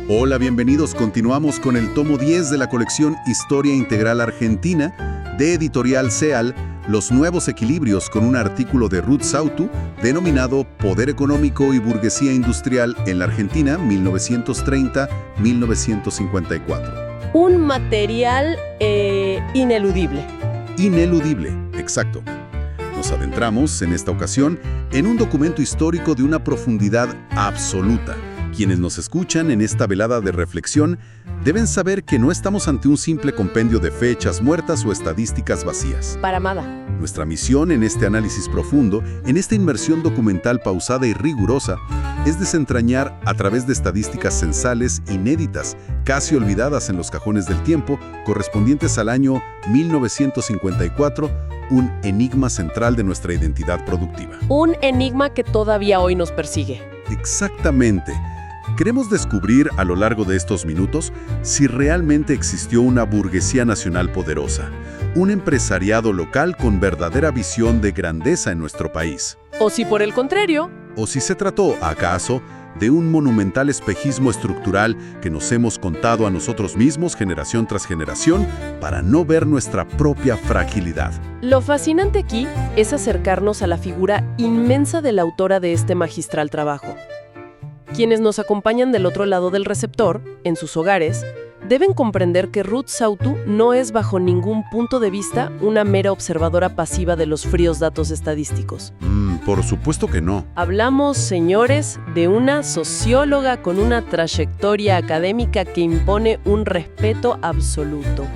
Hola, bienvenidos. Continuamos con el tomo 10 de la colección Historia Integral Argentina de Editorial CEAL, Los Nuevos Equilibrios, con un artículo de Ruth Sautu denominado Poder Económico y Burguesía Industrial en la Argentina 1930-1954. Un material ineludible. Ineludible, exacto. Nos adentramos, en esta ocasión, en un documento histórico de una profundidad absoluta. Quienes nos escuchan en esta velada de reflexión deben saber que no estamos ante un simple compendio de fechas muertas o estadísticas vacías. Para nada. Nuestra misión en este análisis profundo, en esta inmersión documental pausada y rigurosa, es desentrañar a través de estadísticas censales inéditas, casi olvidadas en los cajones del tiempo, correspondientes al año 1954, un enigma central de nuestra identidad productiva. Un enigma que todavía hoy nos persigue. Exactamente. Queremos descubrir a lo largo de estos minutos si realmente existió una burguesía nacional poderosa, un empresariado local con verdadera visión de grandeza en nuestro país. O si por el contrario, O si se trató, acaso, de un monumental espejismo estructural que nos hemos contado a nosotros mismos generación tras generación para no ver nuestra propia fragilidad. lo fascinante aquí es acercarnos a la figura inmensa de la autora de este magistral trabajo. Quienes nos acompañan del otro lado del receptor, en sus hogares, deben comprender que Ruth Sautu no es bajo ningún punto de vista una mera observadora pasiva de los fríos datos estadísticos. Por supuesto que no. Hablamos, señores, de una socióloga con una trayectoria académica que impone un respeto absoluto.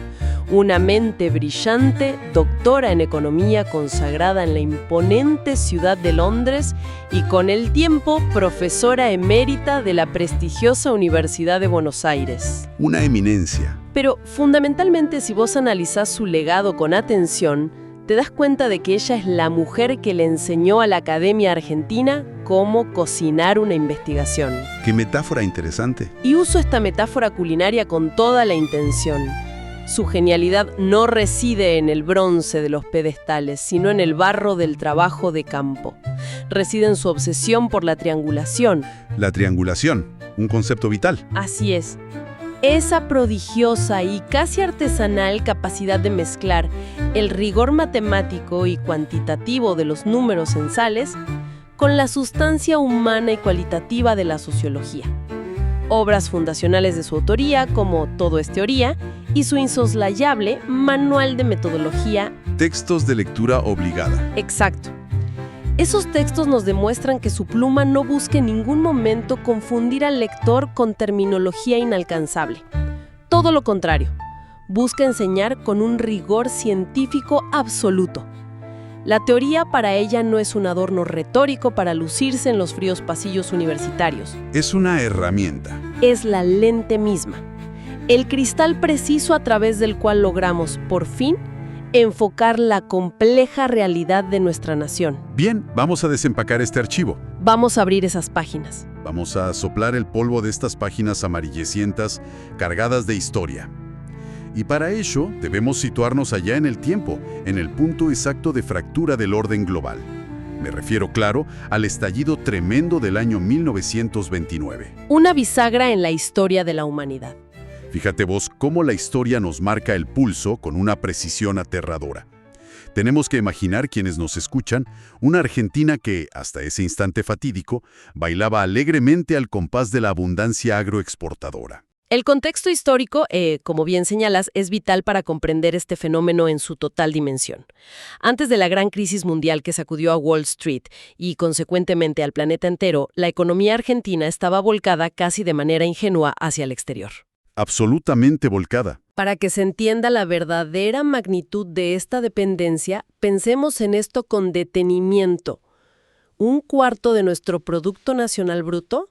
Una mente brillante, doctora en economía consagrada en la imponente ciudad de Londres y con el tiempo profesora emérita de la prestigiosa Universidad de Buenos Aires. Una eminencia. Pero fundamentalmente, si vos analizás su legado con atención, te das cuenta de que ella es la mujer que le enseñó a la Academia Argentina cómo cocinar una investigación. ¡Qué metáfora interesante! Y uso esta metáfora culinaria con toda la intención. Su genialidad no reside en el bronce de los pedestales, sino en el barro del trabajo de campo. Reside en su obsesión por la triangulación. La triangulación, un concepto vital. Así es. Esa prodigiosa y casi artesanal capacidad de mezclar el rigor matemático y cuantitativo de los números censales con la sustancia humana y cualitativa de la sociología. Obras fundacionales de su autoría, como Todo es teoría, y su insoslayable Manual de Metodología. Textos de lectura obligada. Exacto. Esos textos nos demuestran que su pluma no busca en ningún momento confundir al lector con terminología inalcanzable. Todo lo contrario, busca enseñar con un rigor científico absoluto. La teoría para ella no es un adorno retórico para lucirse en los fríos pasillos universitarios. Es una herramienta. Es la lente misma, el cristal preciso a través del cual logramos, por fin, enfocar la compleja realidad de nuestra nación. Bien, vamos a desempacar este archivo. Vamos a abrir esas páginas. Vamos a soplar el polvo de estas páginas amarillecientas, cargadas de historia. Y para ello, debemos situarnos allá en el tiempo, en el punto exacto de fractura del orden global. Me refiero, claro, al estallido tremendo del año 1929. Una bisagra en la historia de la humanidad. Fíjate vos cómo la historia nos marca el pulso con una precisión aterradora. Tenemos que imaginar, quienes nos escuchan, una Argentina que, hasta ese instante fatídico, bailaba alegremente al compás de la abundancia agroexportadora. El contexto histórico, como bien señalas, es vital para comprender este fenómeno en su total dimensión. Antes de la gran crisis mundial que sacudió a Wall Street y, consecuentemente, al planeta entero, la economía argentina estaba volcada casi de manera ingenua hacia el exterior. Absolutamente volcada. Para que se entienda la verdadera magnitud de esta dependencia, pensemos en esto con detenimiento. ¿1/4 de nuestro Producto Nacional Bruto?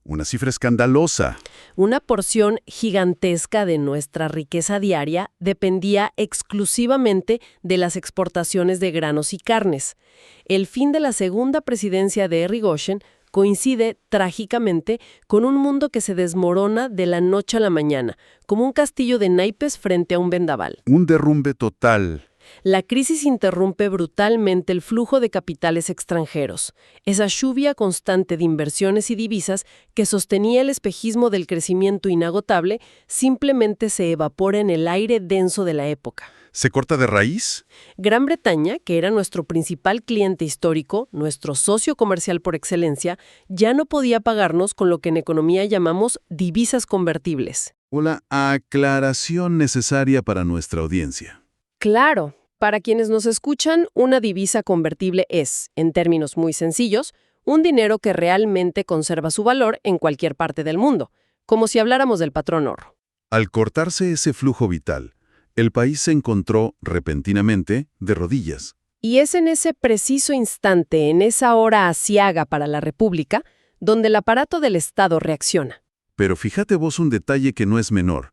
Una cifra escandalosa. Una porción gigantesca de nuestra riqueza diaria dependía exclusivamente de las exportaciones de granos y carnes. El fin de la segunda presidencia de Irigoyen coincide, trágicamente, con un mundo que se desmorona de la noche a la mañana, como un castillo de naipes frente a un vendaval. Un derrumbe total. La crisis interrumpe brutalmente el flujo de capitales extranjeros, esa lluvia constante de inversiones y divisas que sostenía el espejismo del crecimiento inagotable simplemente se evapora en el aire denso de la época. ¿Se corta de raíz? Gran Bretaña, que era nuestro principal cliente histórico, nuestro socio comercial por excelencia, ya no podía pagarnos con lo que en economía llamamos divisas convertibles. Una aclaración necesaria para nuestra audiencia. Claro, para quienes nos escuchan, una divisa convertible es, en términos muy sencillos, un dinero que realmente conserva su valor en cualquier parte del mundo, como si habláramos del patrón oro. Al cortarse ese flujo vital, el país se encontró, repentinamente, de rodillas. Y es en ese preciso instante, en esa hora aciaga para la República, donde el aparato del Estado reacciona. Pero fíjate vos un detalle que no es menor.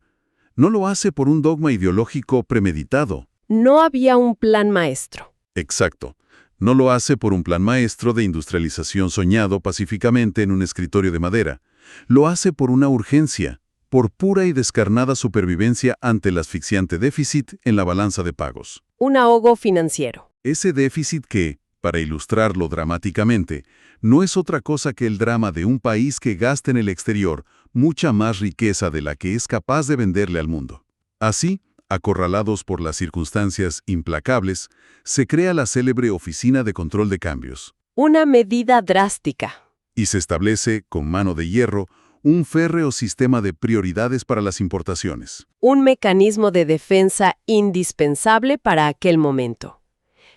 No lo hace por un dogma ideológico premeditado. No había un plan maestro. Exacto. No lo hace por un plan maestro de industrialización soñado pacíficamente en un escritorio de madera. Lo hace por una urgencia, por pura y descarnada supervivencia ante el asfixiante déficit en la balanza de pagos. Un ahogo financiero. Ese déficit que, para ilustrarlo dramáticamente, no es otra cosa que el drama de un país que gasta en el exterior mucha más riqueza de la que es capaz de venderle al mundo. Así, acorralados por las circunstancias implacables, se crea la célebre Oficina de Control de Cambios. Una medida drástica. Y se establece, con mano de hierro, un férreo sistema de prioridades para las importaciones. Un mecanismo de defensa indispensable para aquel momento.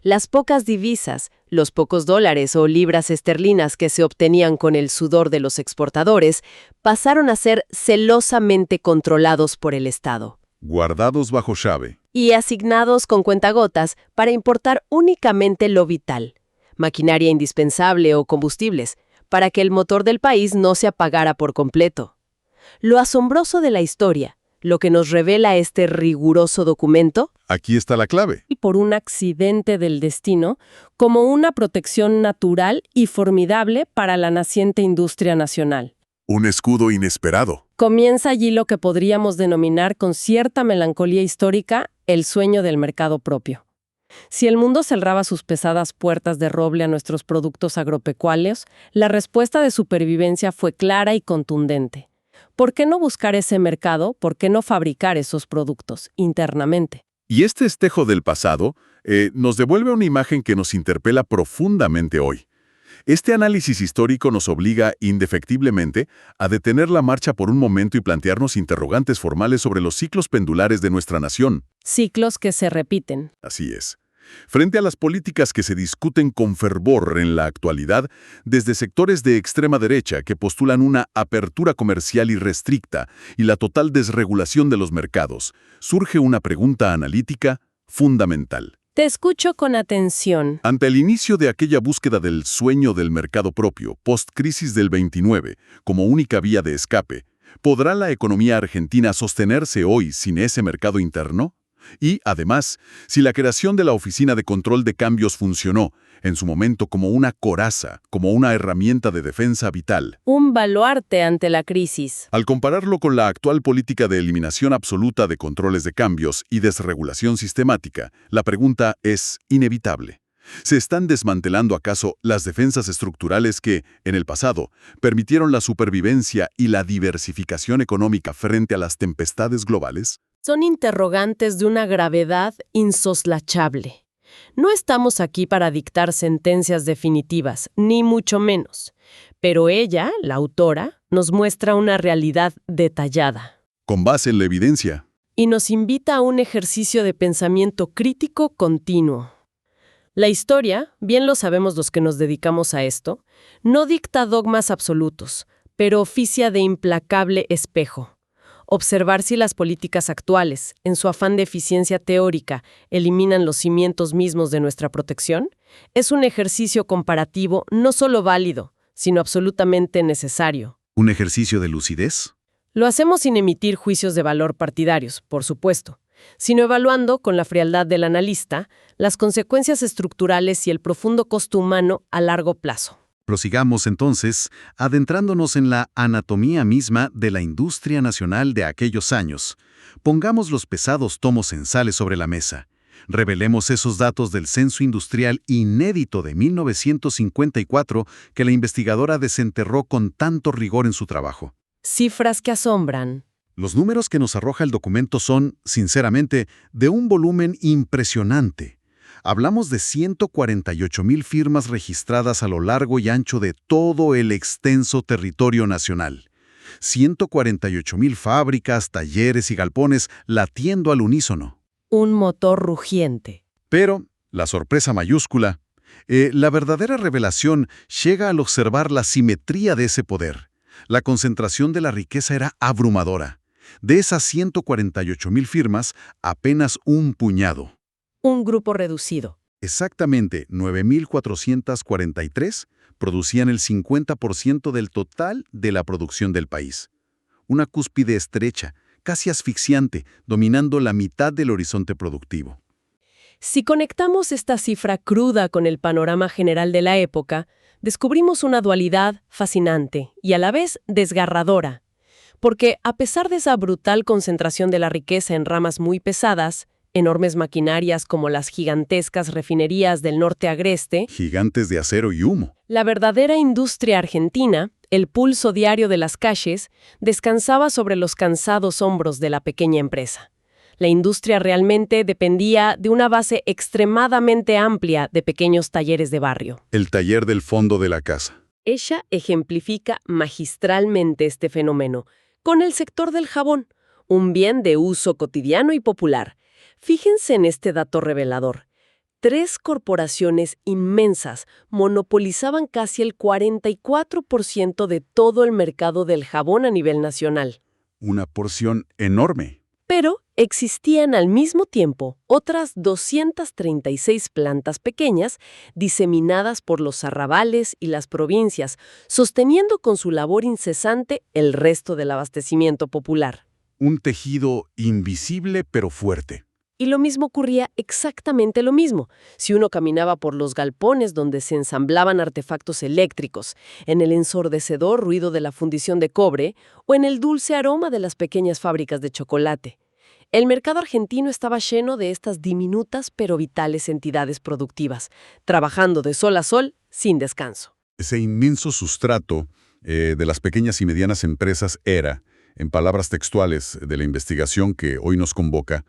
Las pocas divisas, los pocos dólares o libras esterlinas que se obtenían con el sudor de los exportadores, pasaron a ser celosamente controlados por el Estado. Guardados bajo llave. Y asignados con cuentagotas para importar únicamente lo vital, maquinaria indispensable o combustibles, para que el motor del país no se apagara por completo. Lo asombroso de la historia, lo que nos revela este riguroso documento, Aquí está la clave. y por un accidente del destino, como una protección natural y formidable para la naciente industria nacional. Un escudo inesperado. Comienza allí lo que podríamos denominar con cierta melancolía histórica el sueño del mercado propio. Si el mundo cerraba sus pesadas puertas de roble a nuestros productos agropecuarios, la respuesta de supervivencia fue clara y contundente. ¿Por qué no buscar ese mercado? ¿Por qué no fabricar esos productos internamente? Y este espejo del pasado nos devuelve una imagen que nos interpela profundamente hoy. Este análisis histórico nos obliga, indefectiblemente, a detener la marcha por un momento y plantearnos interrogantes formales sobre los ciclos pendulares de nuestra nación. Ciclos que se repiten. Así es. Frente a las políticas que se discuten con fervor en la actualidad, desde sectores de extrema derecha que postulan una apertura comercial irrestricta y la total desregulación de los mercados, surge una pregunta analítica fundamental. Te escucho con atención. Ante el inicio de aquella búsqueda del sueño del mercado propio, post-crisis del 29, como única vía de escape, ¿podrá la economía argentina sostenerse hoy sin ese mercado interno? Y, además, si la creación de la Oficina de Control de Cambios funcionó, en su momento como una coraza, como una herramienta de defensa vital. Un baluarte ante la crisis. Al compararlo con la actual política de eliminación absoluta de controles de cambios y desregulación sistemática, la pregunta es inevitable. ¿Se están desmantelando acaso las defensas estructurales que, en el pasado, permitieron la supervivencia y la diversificación económica frente a las tempestades globales? Son interrogantes de una gravedad insoslayable. No estamos aquí para dictar sentencias definitivas, ni mucho menos. Pero ella, la autora, nos muestra una realidad detallada. Con base en la evidencia. Y nos invita a un ejercicio de pensamiento crítico continuo. La historia, bien lo sabemos los que nos dedicamos a esto, no dicta dogmas absolutos, pero oficia de implacable espejo. Observar si las políticas actuales, en su afán de eficiencia teórica, eliminan los cimientos mismos de nuestra protección, es un ejercicio comparativo no solo válido, sino absolutamente necesario. ¿Un ejercicio de lucidez? Lo hacemos sin emitir juicios de valor partidarios, por supuesto, sino evaluando, con la frialdad del analista, las consecuencias estructurales y el profundo costo humano a largo plazo. Prosigamos entonces, adentrándonos en la anatomía misma de la industria nacional de aquellos años. Pongamos los pesados tomos censales sobre la mesa. Revelemos esos datos del censo industrial inédito de 1954 que la investigadora desenterró con tanto rigor en su trabajo. Cifras que asombran. Los números que nos arroja el documento son, sinceramente, de un volumen impresionante. Hablamos de 148,000 firmas registradas a lo largo y ancho de todo el extenso territorio nacional. 148,000 fábricas, talleres y galpones latiendo al unísono. Un motor rugiente. Pero, la sorpresa mayúscula, la verdadera revelación llega al observar la simetría de ese poder. La concentración de la riqueza era abrumadora. De esas 148,000 firmas, apenas un puñado. Un grupo reducido. Exactamente 9,443 producían el 50% del total de la producción del país. Una cúspide estrecha, casi asfixiante, dominando la mitad del horizonte productivo. Si conectamos esta cifra cruda con el panorama general de la época, descubrimos una dualidad fascinante y a la vez desgarradora. Porque a pesar de esa brutal concentración de la riqueza en ramas muy pesadas, enormes maquinarias como las gigantescas refinerías del norte agreste, Gigantes de acero y humo. la verdadera industria argentina, el pulso diario de las calles, descansaba sobre los cansados hombros de la pequeña empresa. La industria realmente dependía de una base extremadamente amplia de pequeños talleres de barrio. El taller del fondo de la casa. Ella ejemplifica magistralmente este fenómeno con el sector del jabón, un bien de uso cotidiano y popular. Fíjense en este dato revelador. 3 corporaciones inmensas monopolizaban casi el 44% de todo el mercado del jabón a nivel nacional. Una porción enorme. Pero existían al mismo tiempo otras 236 plantas pequeñas diseminadas por los arrabales y las provincias, sosteniendo con su labor incesante el resto del abastecimiento popular. Un tejido invisible pero fuerte. Y lo mismo ocurría exactamente lo mismo. Si uno caminaba por los galpones donde se ensamblaban artefactos eléctricos, en el ensordecedor ruido de la fundición de cobre o en el dulce aroma de las pequeñas fábricas de chocolate. El mercado argentino estaba lleno de estas diminutas pero vitales entidades productivas, trabajando de sol a sol sin descanso. Ese inmenso sustrato de las pequeñas y medianas empresas era, en palabras textuales de la investigación que hoy nos convoca,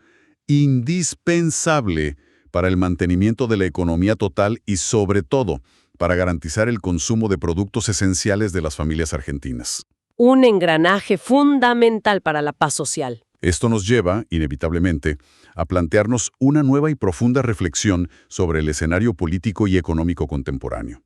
indispensable para el mantenimiento de la economía total y, sobre todo, para garantizar el consumo de productos esenciales de las familias argentinas. Un engranaje fundamental para la paz social. Esto nos lleva, inevitablemente, a plantearnos una nueva y profunda reflexión sobre el escenario político y económico contemporáneo.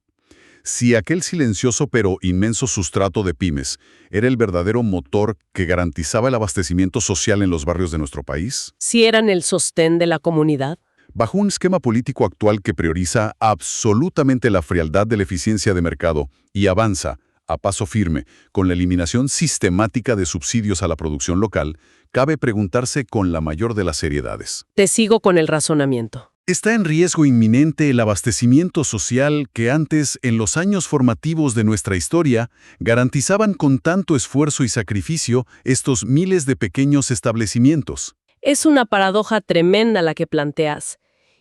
Si aquel silencioso pero inmenso sustrato de pymes era el verdadero motor que garantizaba el abastecimiento social en los barrios de nuestro país, Si eran el sostén de la comunidad. bajo un esquema político actual que prioriza absolutamente la frialdad de la eficiencia de mercado y avanza, a paso firme, con la eliminación sistemática de subsidios a la producción local, cabe preguntarse con la mayor de las seriedades. Te sigo con el razonamiento. ¿Está en riesgo inminente el abastecimiento social que antes, en los años formativos de nuestra historia, garantizaban con tanto esfuerzo y sacrificio estos miles de pequeños establecimientos? Es una paradoja tremenda la que planteas.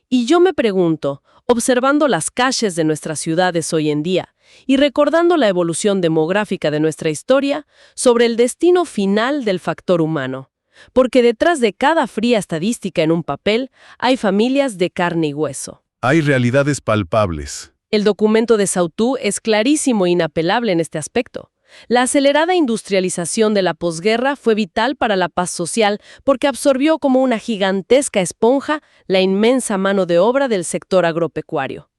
Y yo me pregunto, observando las calles de nuestras ciudades hoy en día y recordando la evolución demográfica de nuestra historia, sobre el destino final del factor humano. Porque detrás de cada fría estadística en un papel hay familias de carne y hueso. Hay realidades palpables. El documento de Sautú es clarísimo e inapelable en este aspecto. La acelerada industrialización de la posguerra fue vital para la paz social porque absorbió como una gigantesca esponja la inmensa mano de obra del sector agropecuario.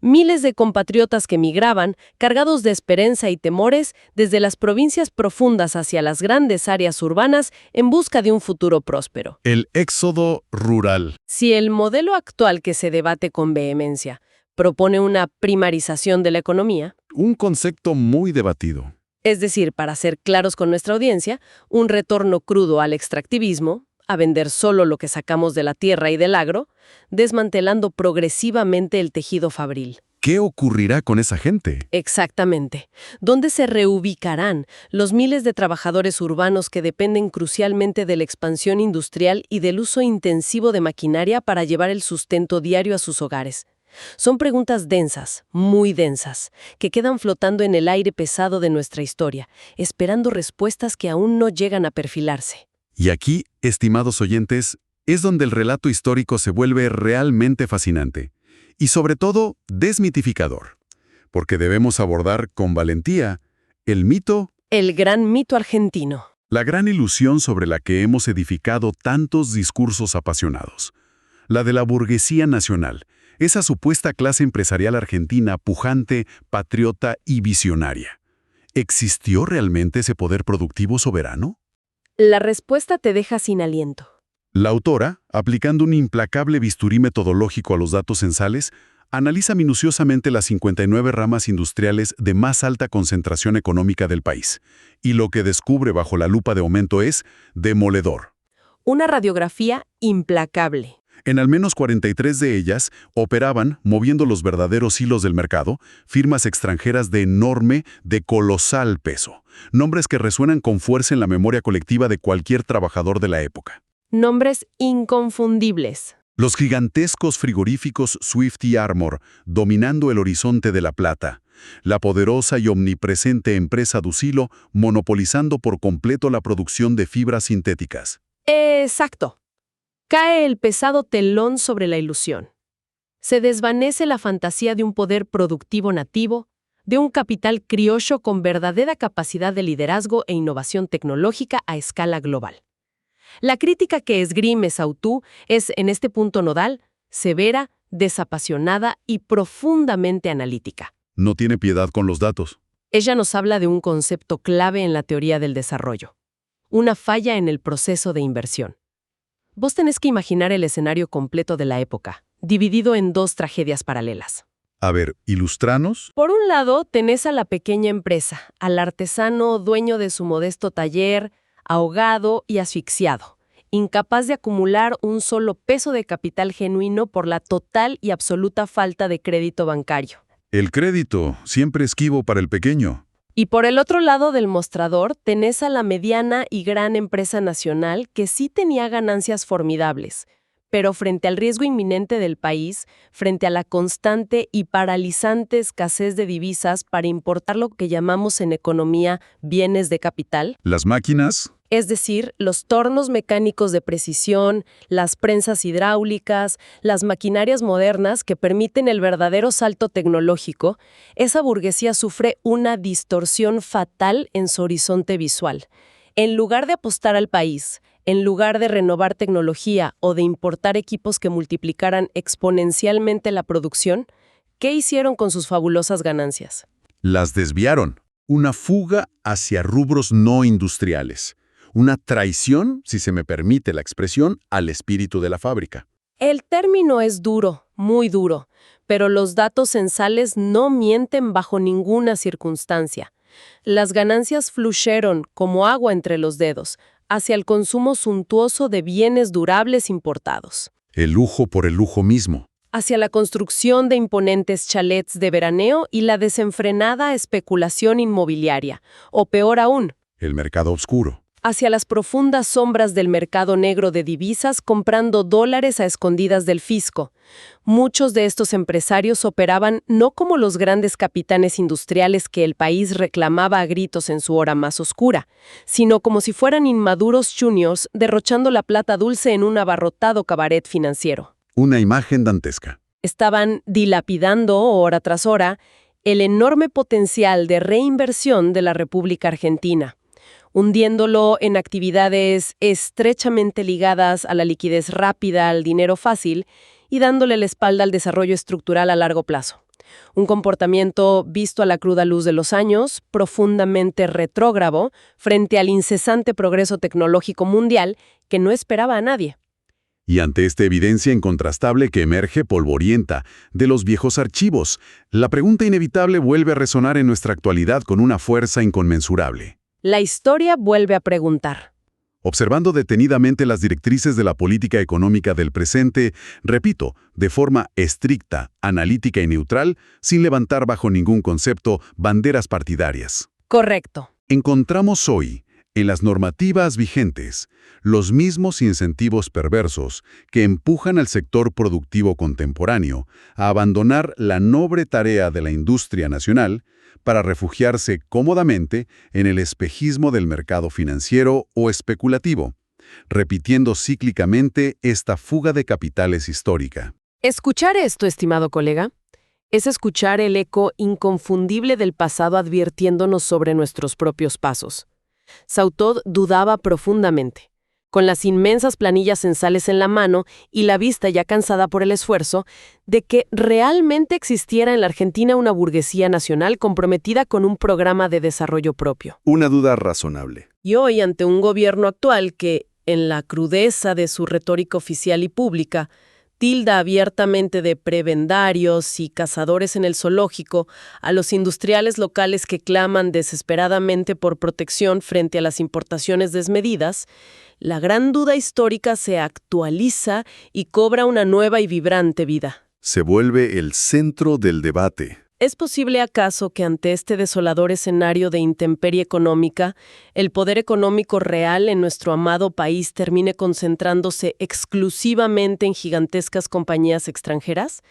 Miles de compatriotas que migraban, cargados de esperanza y temores, desde las provincias profundas hacia las grandes áreas urbanas en busca de un futuro próspero. El éxodo rural. Si el modelo actual que se debate con vehemencia propone una primarización de la economía, Un concepto muy debatido. es decir, para ser claros con nuestra audiencia, un retorno crudo al extractivismo, a vender solo lo que sacamos de la tierra y del agro, desmantelando progresivamente el tejido fabril. ¿Qué ocurrirá con esa gente? Exactamente. ¿Dónde se reubicarán los miles de trabajadores urbanos que dependen crucialmente de la expansión industrial y del uso intensivo de maquinaria para llevar el sustento diario a sus hogares? Son preguntas densas, muy densas, que quedan flotando en el aire pesado de nuestra historia, esperando respuestas que aún no llegan a perfilarse. Y aquí, estimados oyentes, es donde el relato histórico se vuelve realmente fascinante. Y sobre todo, desmitificador. Porque debemos abordar con valentía el mito, El gran mito argentino. la gran ilusión sobre la que hemos edificado tantos discursos apasionados. La de la burguesía nacional, esa supuesta clase empresarial argentina pujante, patriota y visionaria. ¿Existió realmente ese poder productivo soberano? La respuesta te deja sin aliento. La autora, aplicando un implacable bisturí metodológico a los datos censales, analiza minuciosamente las 59 ramas industriales de más alta concentración económica del país. Y lo que descubre bajo la lupa de aumento es demoledor. Una radiografía implacable. En al menos 43 de ellas operaban, moviendo los verdaderos hilos del mercado, firmas extranjeras de enorme, de colosal peso. Nombres que resuenan con fuerza en la memoria colectiva de cualquier trabajador de la época. Nombres inconfundibles. Los gigantescos frigoríficos Swift y Armor, dominando el horizonte de la plata. La poderosa y omnipresente empresa Ducilo, monopolizando por completo la producción de fibras sintéticas. Exacto. Cae el pesado telón sobre la ilusión. Se desvanece la fantasía de un poder productivo nativo, de un capital criollo con verdadera capacidad de liderazgo e innovación tecnológica a escala global. La crítica que esgrime Sautú es, en este punto nodal, severa, desapasionada y profundamente analítica. No tiene piedad con los datos. Ella nos habla de un concepto clave en la teoría del desarrollo, una falla en el proceso de inversión. Vos tenés que imaginar el escenario completo de la época, dividido en dos tragedias paralelas. A ver, ilustranos. Por un lado, tenés a la pequeña empresa, al artesano dueño de su modesto taller, ahogado y asfixiado, incapaz de acumular un solo peso de capital genuino por la total y absoluta falta de crédito bancario. El crédito, siempre esquivo para el pequeño. Y por el otro lado del mostrador tenés a la mediana y gran empresa nacional que sí tenía ganancias formidables, pero frente al riesgo inminente del país, frente a la constante y paralizante escasez de divisas para importar lo que llamamos en economía bienes de capital, Las máquinas, es decir, los tornos mecánicos de precisión, las prensas hidráulicas, las maquinarias modernas que permiten el verdadero salto tecnológico, esa burguesía sufre una distorsión fatal en su horizonte visual. En lugar de apostar al país, en lugar de renovar tecnología o de importar equipos que multiplicaran exponencialmente la producción, ¿qué hicieron con sus fabulosas ganancias? las desviaron. Una fuga hacia rubros no industriales. Una traición, si se me permite la expresión, al espíritu de la fábrica. El término es duro, muy duro, pero los datos censales no mienten bajo ninguna circunstancia. Las ganancias fluyeron como agua entre los dedos hacia el consumo suntuoso de bienes durables importados, El lujo por el lujo mismo. hacia la construcción de imponentes chalets de veraneo y la desenfrenada especulación inmobiliaria, o peor aún, El mercado oscuro. hacia las profundas sombras del mercado negro de divisas comprando dólares a escondidas del fisco. Muchos de estos empresarios operaban no como los grandes capitanes industriales que el país reclamaba a gritos en su hora más oscura, sino como si fueran inmaduros juniors derrochando la plata dulce en un abarrotado cabaret financiero. Una imagen dantesca. Estaban dilapidando, hora tras hora, el enorme potencial de reinversión de la República Argentina, hundiéndolo en actividades estrechamente ligadas a la liquidez rápida, al dinero fácil, y dándole la espalda al desarrollo estructural a largo plazo. Un comportamiento visto a la cruda luz de los años, profundamente retrógrado frente al incesante progreso tecnológico mundial que no esperaba a nadie. Y ante esta evidencia incontrastable que emerge polvorienta de los viejos archivos, la pregunta inevitable vuelve a resonar en nuestra actualidad con una fuerza inconmensurable. La historia vuelve a preguntar. observando detenidamente las directrices de la política económica del presente, repito, de forma estricta, analítica y neutral, sin levantar bajo ningún concepto banderas partidarias. Correcto. Encontramos hoy, en las normativas vigentes, los mismos incentivos perversos que empujan al sector productivo contemporáneo a abandonar la noble tarea de la industria nacional para refugiarse cómodamente en el espejismo del mercado financiero o especulativo, repitiendo cíclicamente esta fuga de capitales histórica. Escuchar esto, estimado colega, es escuchar el eco inconfundible del pasado advirtiéndonos sobre nuestros propios pasos. Sautot dudaba profundamente. Con las inmensas planillas censales en la mano y la vista ya cansada por el esfuerzo, de que realmente existiera en la Argentina una burguesía nacional comprometida con un programa de desarrollo propio. Una duda razonable. Y hoy, ante un gobierno actual que, en la crudeza de su retórica oficial y pública, tilda abiertamente de prebendarios y cazadores en el zoológico a los industriales locales que claman desesperadamente por protección frente a las importaciones desmedidas, la gran duda histórica se actualiza y cobra una nueva y vibrante vida. Se vuelve el centro del debate. ¿Es posible acaso que ante este desolador escenario de intemperie económica, el poder económico real en nuestro amado país termine concentrándose exclusivamente en gigantescas compañías extranjeras,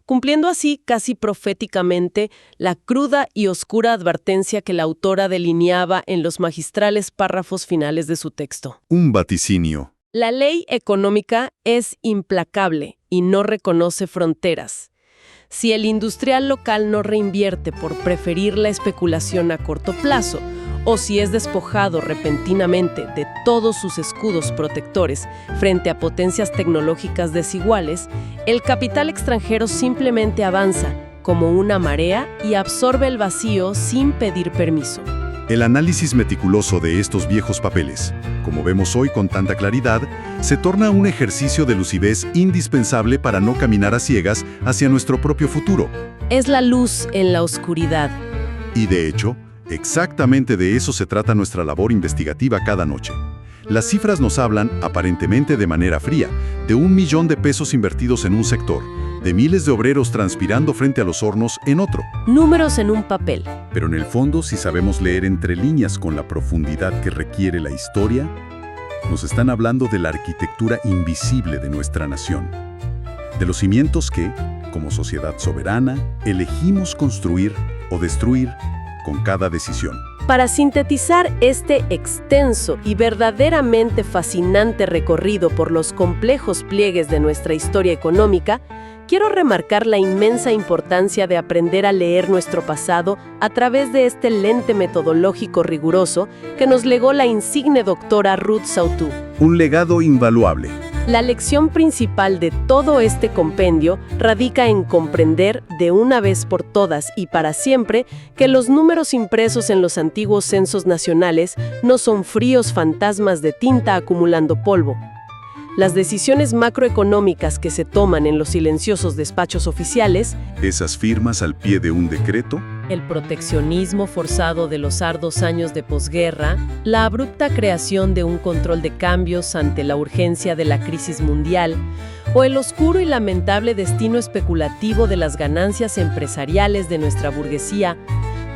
cumpliendo así casi proféticamente la cruda y oscura advertencia que la autora delineaba en los magistrales párrafos finales de su texto? Un vaticinio. La ley económica es implacable y no reconoce fronteras. Si el industrial local no reinvierte por preferir la especulación a corto plazo, o si es despojado repentinamente de todos sus escudos protectores frente a potencias tecnológicas desiguales, el capital extranjero simplemente avanza como una marea y absorbe el vacío sin pedir permiso. El análisis meticuloso de estos viejos papeles, como vemos hoy con tanta claridad, se torna un ejercicio de lucidez indispensable para no caminar a ciegas hacia nuestro propio futuro. Es la luz en la oscuridad. Y de hecho, exactamente de eso se trata nuestra labor investigativa cada noche. Las cifras nos hablan, aparentemente de manera fría, de 1 millón de pesos invertidos en un sector, de miles de obreros transpirando frente a los hornos en otro. Números en un papel. Pero en el fondo, si sabemos leer entre líneas con la profundidad que requiere la historia, nos están hablando de la arquitectura invisible de nuestra nación, de los cimientos que, como sociedad soberana, elegimos construir o destruir con cada decisión. Para sintetizar este extenso y verdaderamente fascinante recorrido por los complejos pliegues de nuestra historia económica, quiero remarcar la inmensa importancia de aprender a leer nuestro pasado a través de este lente metodológico riguroso que nos legó la insigne doctora Ruth Sautot. Un legado invaluable. La lección principal de todo este compendio radica en comprender de una vez por todas y para siempre que los números impresos en los antiguos censos nacionales no son fríos fantasmas de tinta acumulando polvo. Las decisiones macroeconómicas que se toman en los silenciosos despachos oficiales, esas firmas al pie de un decreto, el proteccionismo forzado de los arduos años de posguerra, la abrupta creación de un control de cambios ante la urgencia de la crisis mundial, o el oscuro y lamentable destino especulativo de las ganancias empresariales de nuestra burguesía,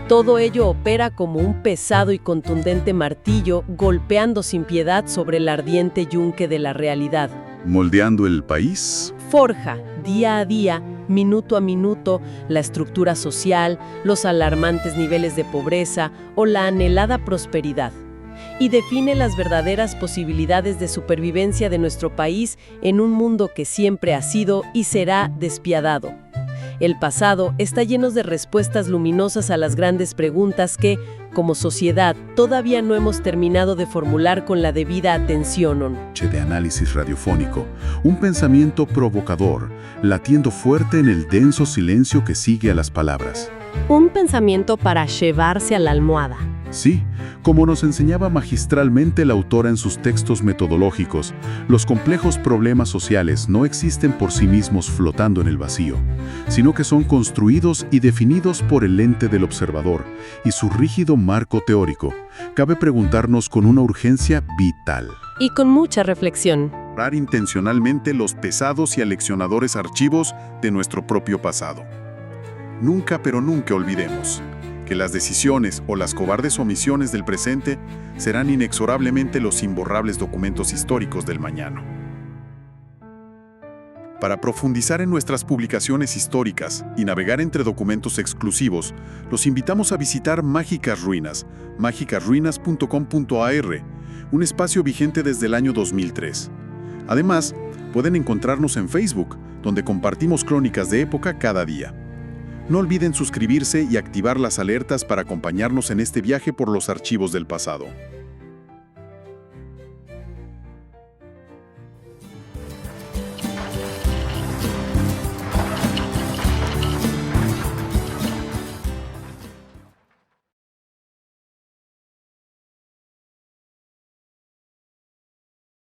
todo ello opera como un pesado y contundente martillo golpeando sin piedad sobre el ardiente yunque de la realidad. Moldeando el país. Forja, día a día, minuto a minuto, la estructura social, los alarmantes niveles de pobreza o la anhelada prosperidad. Y define las verdaderas posibilidades de supervivencia de nuestro país en un mundo que siempre ha sido y será despiadado. El pasado está lleno de respuestas luminosas a las grandes preguntas que, como sociedad, todavía no hemos terminado de formular con la debida atención. De análisis radiofónico, un pensamiento provocador, latiendo fuerte en el denso silencio que sigue a las palabras. Un pensamiento para llevarse a la almohada. Sí, como nos enseñaba magistralmente la autora en sus textos metodológicos, los complejos problemas sociales no existen por sí mismos flotando en el vacío, sino que son construidos y definidos por el lente del observador y su rígido marco teórico. Cabe preguntarnos con una urgencia vital. Y con mucha reflexión. Borrar intencionalmente los pesados y aleccionadores archivos de nuestro propio pasado. Nunca, pero nunca olvidemos que las decisiones o las cobardes omisiones del presente serán inexorablemente los imborrables documentos históricos del mañana. Para profundizar en nuestras publicaciones históricas y navegar entre documentos exclusivos, los invitamos a visitar Mágicas Ruinas, mágicasruinas.com.ar, un espacio vigente desde el año 2003. Además, pueden encontrarnos en Facebook, donde compartimos crónicas de época cada día. No olviden suscribirse y activar las alertas para acompañarnos en este viaje por los archivos del pasado.